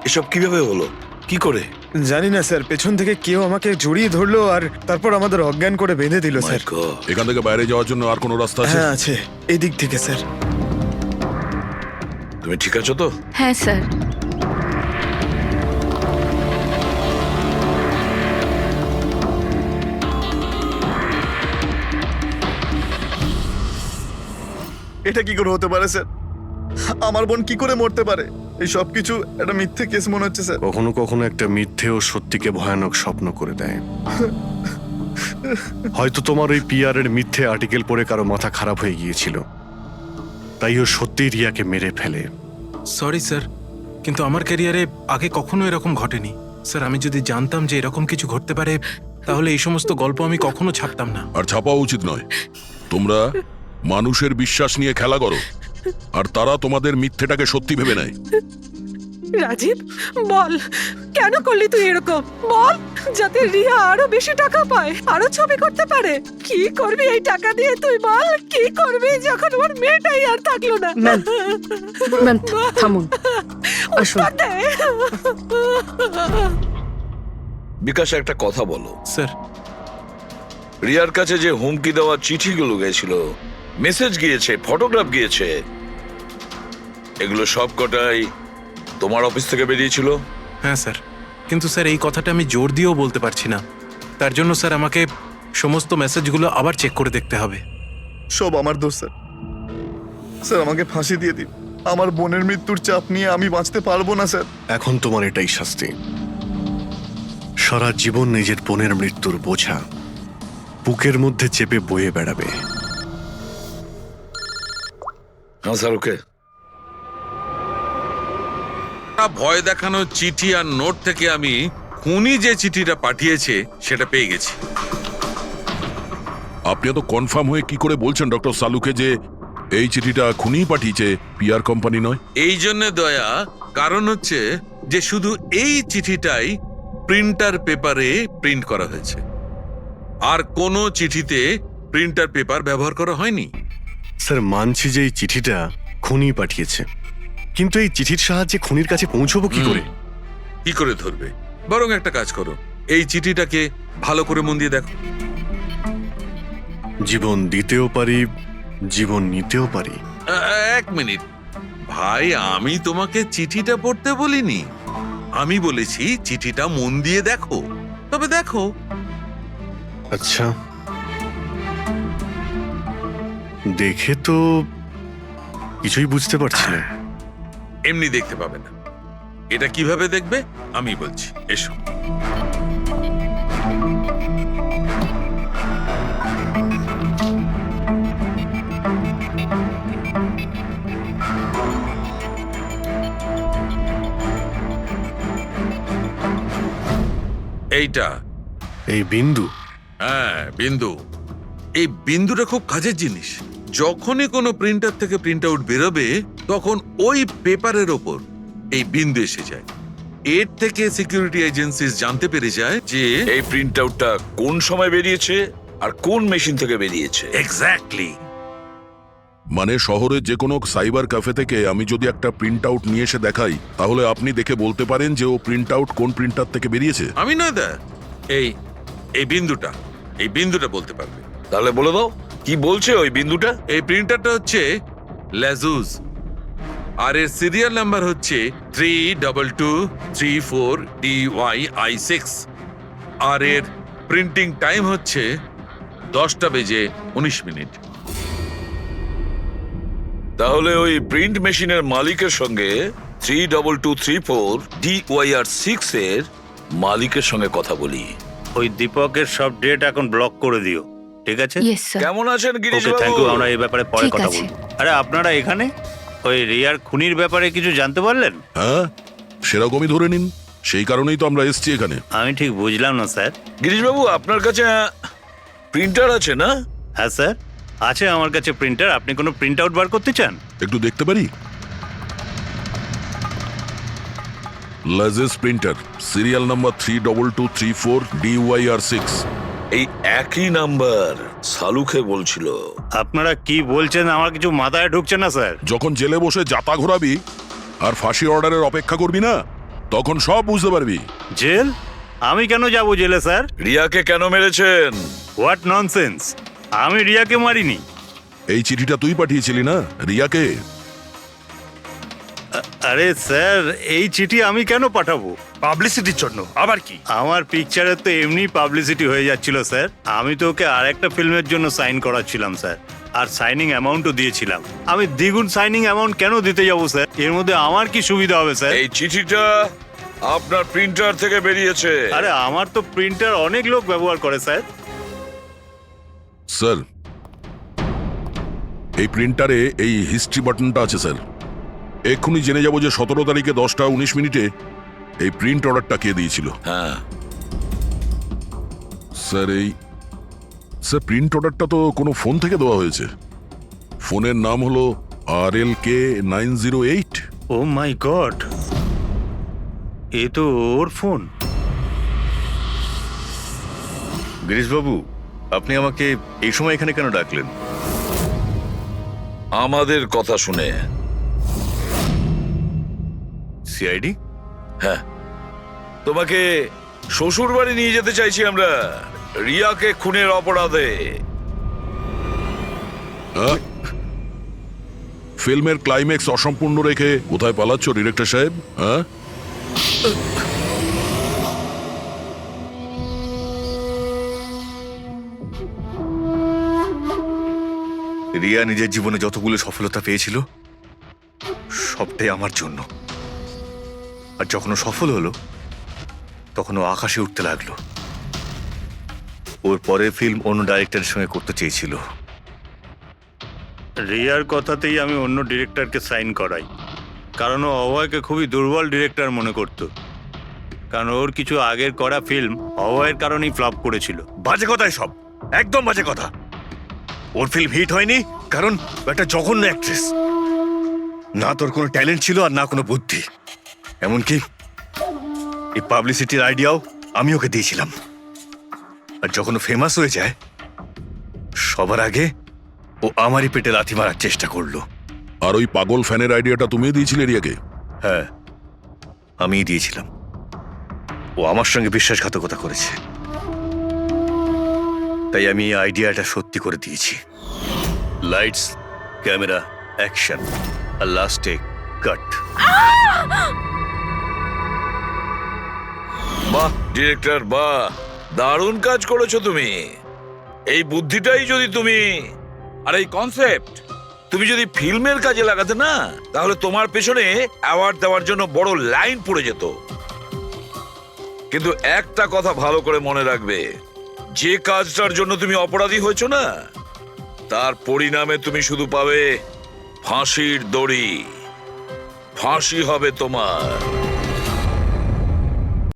এসব কিভাবে হলো? কি করে? জানি না স্যার, পেছন থেকে কেউ আমাকে জড়িয়ে ধরলো আর তারপর আমাদের অজ্ঞান করে বেঁধে দিল My স্যার। God! এখান থেকে বাইরে যাওয়ার জন্য আর কোনো রাস্তা আছে? হ্যাঁ আছে, এদিক থেকে স্যার। তুমি ঠিক আছো তো? হ্যাঁ স্যার। এটা কি করে হতে পারে স্যার? আমার বোন কি করে মরতে পারে? এই সব কিছু একটা মিথ্যে কেস মনে হচ্ছে স্যার। কখনো কখনো একটা মিথ্যেও সত্যিকে ভয়ানক স্বপ্ন করে দেয়। হয়তো তোমার ওই পিআর এর মিথ্যে আর্টিকেল পড়ে কারো মাথা খারাপ হয়ে গিয়েছিল, তাই ও সত্যি রিয়াকে মেরে ফেলে। সরি স্যার, কিন্তু আমার ক্যারিয়ারে আগে কখনো এরকম ঘটেনি। স্যার, আমি যদি জানতাম যে এরকম কিছু ঘটতে পারে তাহলে এই সমস্ত গল্প আমি কখনো ছাপতাম না। আর ছাপাও উচিত নয়। তোমরা মানুষের বিশ্বাস নিয়ে খেলা করো, আর তারা তোমাদের মিথ্যেটাকে সত্যি ভেবে নেয়। রাজীব, বল কেন করলি তুই এরকম? বল, যাতে রিয়া আরো বেশি টাকা পায়, আরো ছবি করতে পারে। কি করবি এই টাকা দিয়ে তুই? বল কি করবি যখন ওর মেয়েটাই আর থাকলো না? ম্যাম থামুন, আসুন। উত্তর দে। বিকাশ, একটা কথা বলো। স্যার, রিয়ার কাছে যে হুমকি দেওয়া চিঠিগুলো গিয়েছিল, মেসেজ গিয়েছে, ফটোগ্রাফ গিয়েছে, এগুলো সব কটাই তোমার অফিস থেকে বেরিয়েছিল? হ্যাঁ স্যার, কিন্তু স্যার এই কথাটা আমি জোর দিয়েও বলতে পারছি না। তার জন্য স্যার আমাকে সমস্ত মেসেজগুলো আবার চেক করে দেখতে হবে। সব আমার দোষ স্যার। স্যার আমাকে ফাঁসি দিয়ে দিন। আমার বোনের মৃত্যুর চাপ নিয়ে আমি বাঁচতে পারবো না স্যার। এখন তোমার এটাই শাস্তি। সারা জীবন নিজের বোনের মৃত্যুর বোঝা বুকের মধ্যে চেপে বয়ে বেড়াবে। হ্যাঁ স্যার, ওকে। ভয় দেখানো চিঠি আর নোট থেকে আমি খুনি যে চিঠিটা পাঠিয়েছে সেটা পেয়ে গেছি। আপনি এত কনফার্ম হয়ে কি করে বলছেন ডক্টর সালুকে যে এই চিঠিটা খুনি পাঠিয়েছে, পিআর কোম্পানি নয়? এই জন্য দয়া, কারণ হচ্ছে যে শুধু এই চিঠিটাই প্রিন্টার পেপারে প্রিন্ট করা হয়েছে, আর কোনো চিঠিতে প্রিন্টার পেপার ব্যবহার করা হয়নি। স্যার, মানছি যে এই চিঠিটা খুনি পাঠিয়েছে, কিন্তু এই চিঠির সাহায্যে খুনির কাছে পৌঁছবো কি করে? কি করে ধরবে? বরং একটা কাজ করো, এই চিঠিটাকে ভালো করে মন দিয়ে দেখো। জীবন দিতেও পারি, জীবন নিতেও পারি। এক মিনিট ভাই, আমি তোমাকে চিঠিটা পড়তে বলিনি, আমি বলেছি চিঠিটা মন দিয়ে দেখো। তবে দেখো। আচ্ছা, দেখে তো কিছুই বুঝতে পারছি না। এমনি দেখতে পাবে না, এটা কিভাবে দেখবে আমি বলছি, এসো। এইটা এই বিন্দু? হ্যাঁ, বিন্দু। এই বিন্দুটা খুব কাজের জিনিস। যখনই কোনো প্রিন্টার থেকে প্রিন্ট আউট বেরোবে তখন ওই পেপারের ওপর এই বিন্দু এসে যায়। এর থেকে সিকিউরিটি এজেন্সিস জানতে পেরে যায় যে এই প্রিন্ট আউটটা কোন সময় বেরিয়েছে আর কোন মেশিন থেকে বেরিয়েছে। এক্স্যাক্টলি। মানে শহরের যে কোনো সাইবার ক্যাফে থেকে আমি যদি একটা প্রিন্ট আউট নিয়ে এসে দেখাই, তাহলে আপনি দেখে বলতে পারেন যে ও প্রিন্ট আউট কোন প্রিন্টার থেকে বেরিয়েছে? আমি নয় দা, এই এই বিন্দুটা, এই বিন্দুটা বলতে পারবে। তাহলে বলে দাও কি বলছে ওই বিন্দুটা। এই প্রিন্টারটা হচ্ছে ল্যাজুস, আর এর সিরিয়াল নাম্বার হচ্ছে 32234DYI6, আর এর প্রিন্টিং টাইম হচ্ছে 10:19। তাহলে ওই প্রিন্ট মেশিনের মালিকের সঙ্গে 32234DYR6 এর মালিকের সঙ্গে কথা বলি। ওই দীপকের সব ডেট এখন ব্লক করে দিও, ঠিক আছে? কেমন আছেন গিরিশ বাবু? থ্যাংক ইউ, আমরা এই ব্যাপারে পরে ঠিক কথা আছে। বলবো। আরে আপনারা এখানে ওই রিয়ার খুনির ব্যাপারে কিছু জানতে পারলেন? হ্যাঁ, সেরকমই ধরে নিন, সেই কারণেই তো আমরা এসছি এখানে। আমি ঠিক বুঝলাম না স্যার। গিরিশ বাবু, আপনার কাছে প্রিন্টার আছে না? হ্যাঁ স্যার, আছে আমার কাছে প্রিন্টার। আপনি কোনো প্রিন্ট আউট বার করতে চান? একটু দেখতে পারি? লাজেস প্রিন্টার, সিরিয়াল নাম্বার 32234DYR6। এই একই নাম্বার সালুকে বলছিল। আপনারা কি বলছেন আমার কিছু মাথায় ঢুকছে না স্যার। যখন জেলে বসে জাতা ঘোরাবি আর ফাঁসি অর্ডারের অপেক্ষা করবি না, তখন সব বুঝতে পারবি। জেল? আমি কেন যাব জেলে স্যার? রিয়াকে কেন মেরেছেন? What nonsense! আমি রিয়াকে মারিনি। এই চিঠিটা তুই পাঠিয়েছিলি না রিয়াকে? আরে স্যার, এই চিঠি আমি কেন পাঠাবো? পাবলিসিটির জন্য আবার কি? আমার পিকচারের তো এমনি পাবলিসিটি হয়ে যাচ্ছিল স্যার। আমি তো ওকে আর একটা ফিল্মের জন্য সাইন করাচ্ছিলাম স্যার। আর সাইনিং অ্যামাউন্টও দিয়েছিলাম। আমি দ্বিগুণ সাইনিং অ্যামাউন্ট কেন দিতে যাবো স্যার? এর মধ্যে আমার কি সুবিধা হবে স্যার? এই চিঠিটা আপনার প্রিন্টার থেকে বেরিয়েছে। আরে আমার তো প্রিন্টার অনেক লোক ব্যবহার করে স্যার। স্যার, এই প্রিন্টারে এই হিস্ট্রি বাটনটা আছে স্যার। এক্ষুনি জেনে যাব যে 17 তারিখে 10:19 এই প্রিন্ট অর্ডারটা কে দিয়েছিল। হ্যাঁ, স্যার স্যার প্রিন্ট অর্ডারটা তো কোনো ফোন থেকে দেওয়া হয়েছে। ফোনের নাম হলো RLK 908। ও মাই গড, এ তো ওর ফোন। গিরিশবাবু, আপনি আমাকে এই সময় এখানে কেন ডাকলেন? আমাদের কথা শুনে। সিআইডি? হ্যাঁ, তোমাকে শ্বশুর বাড়ি নিয়ে যেতে চাইছি আমরা, রিয়াকে খুনের অপরাধে। হ্যাঁ? ফিল্মের ক্লাইম্যাক্স অসম্পূর্ণ রেখে কোথায় পালাচ্ছ ডিরেক্টর সাহেব? হ্যাঁ, রিয়া নিজের জীবনে যতগুলো সফলতা পেয়েছিল সবটাই আমার জন্য। আর যখন ও সফল হলো তখন ও আকাশে উঠতে লাগলো। ওর পরের ফিল্ম অন্য ডাইরেক্টরের সঙ্গে করতে চেয়েছিল। রিয়ার কথাতেই আমি অন্য ডিরেক্টরকে সাইন করাই, কারণ ও অভয়কে খুবই দুর্বল ডিরেক্টর মনে করত। কারণ ওর কিছু আগের করা ফিল্ম অভয়ের কারণেই ফ্লপ করেছিল। বাজে কথা সব, একদম বাজে কথা। ওর ফিল্ম হিট হয়নি কারণ ও একটা জঘন্য অ্যাক্ট্রেস। না তোর কোনো ট্যালেন্ট ছিল আর না কোনো বুদ্ধি। এমনকি এই পাবলিসিটির আইডিয়াও আমি ওকে দিয়েছিলাম। আর যখন ও ফেমাস হয়ে যায় সবার আগে ও আমারই পেটে লাথি মারার চেষ্টা করলো। আর ওই পাগল ফ্যানের আইডিয়াটা তুমি দিয়েছিলে রিয়াকে? হ্যাঁ, আমিই দিয়েছিলাম। ও আমার সঙ্গে বিশ্বাসঘাতকতা করেছে, তাই আমি এই আইডিয়াটা সত্যি করে দিয়েছি। লাইটস, ক্যামেরা, অ্যাকশন, আর লাস্টে কাট। বাহ ডিরেক্টর, বাহ, দারুণ কাজ করেছো তুমি। এই বুদ্ধিটাই যদি তুমি আর এই কনসেপ্ট তুমি যদি ফিল্মের কাজে লাগাতে না, তাহলে তোমার পেছনে অ্যাওয়ার্ড দেওয়ার জন্য বড় লাইন পড়ে যেত। কিন্তু একটা কথা ভালো করে মনে রাখবে, যে কাজটার জন্য তুমি অপরাধী হয়েছো না, তার পরিণামে তুমি শুধু পাবে ফাঁসির দড়ি। ফাঁসি হবে তোমার।